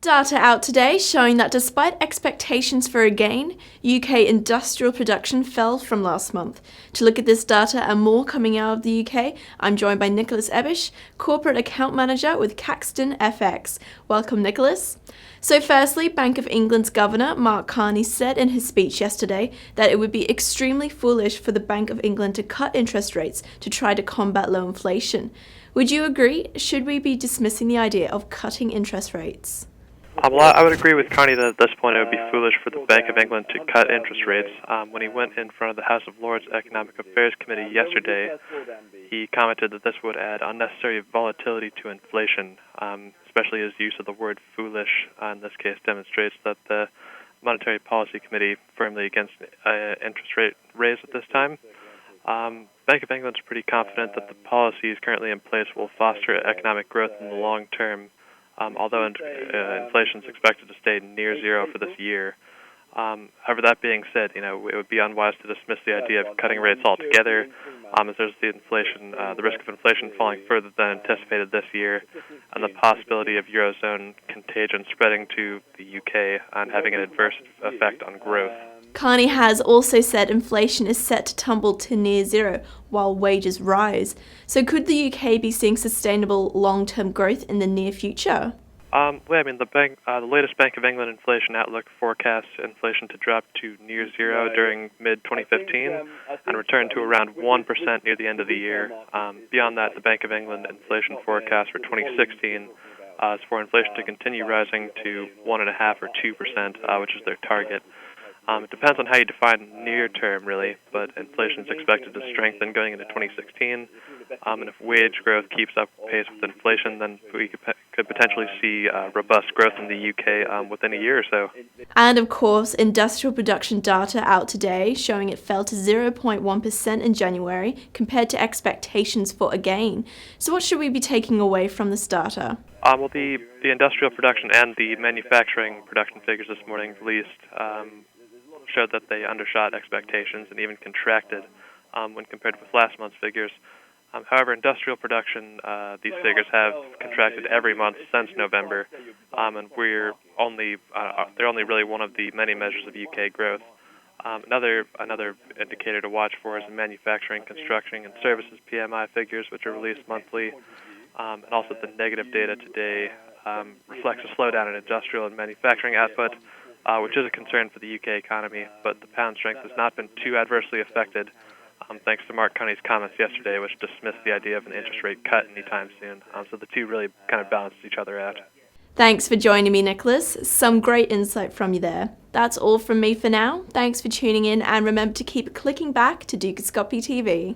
Data out today showing that despite expectations for a gain, UK industrial production fell from last month. To look at this data and more coming out of the UK, I'm joined by Nicholas Ebisch, Corporate Account Manager with Caxton FX. Welcome, Nicholas. So firstly, Bank of England's Governor Mark Carney said in his speech yesterday that it would be extremely foolish for the Bank of England to cut interest rates to try to combat low inflation. Would you agree? Should we be dismissing the idea of cutting interest rates? Well, I would agree with Carney that at this point it would be foolish for the Bank of England to cut interest rates. When he went in front of the House of Lords Economic Affairs Committee yesterday, he commented that this would add unnecessary volatility to inflation, especially his use of the word foolish in this case demonstrates that the Monetary Policy Committee firmly against interest rate raise at this time. Bank of England is pretty confident that the policies currently in place will foster economic growth in the long term. Although inflation is expected to stay near zero for this year. However, that being said, it would be unwise to dismiss the idea of cutting rates altogether, as there's the risk of inflation falling further than anticipated this year, and the possibility of Eurozone contagion spreading to the UK and having an adverse effect on growth. Carney has also said inflation is set to tumble to near zero while wages rise. So could the UK be seeing sustainable long-term growth in the near future? The latest Bank of England inflation outlook forecasts inflation to drop to near zero during mid-2015 and return to around 1% near the end of the year. Beyond that, the Bank of England inflation forecast for 2016 is for inflation to continue rising to 1.5% or 2%, which is their target. It depends on how you define near term, really, but inflation is expected to strengthen going into 2016. And if wage growth keeps up pace with inflation, then we could potentially see robust growth in the UK within a year or so. And of course, industrial production data out today showing it fell to 0.1% in January compared to expectations for a gain. So what should we be taking away from this data? The industrial production and the manufacturing production figures this morning released showed that they undershot expectations and even contracted when compared with last month's figures. However, industrial production, these figures have contracted every month since November, and they're only really one of the many measures of UK growth. Another indicator to watch for is the manufacturing, construction, and services PMI figures, which are released monthly, and also the negative data today reflects a slowdown in industrial and manufacturing output, which is a concern for the UK economy, but the pound strength has not been too adversely affected, thanks to Mark Carney's comments yesterday, which dismissed the idea of an interest rate cut anytime soon. So the two really kind of balance each other out. Thanks for joining me, Nicholas. Some great insight from you there. That's all from me for now. Thanks for tuning in, and remember to keep clicking back to Dukascopy TV.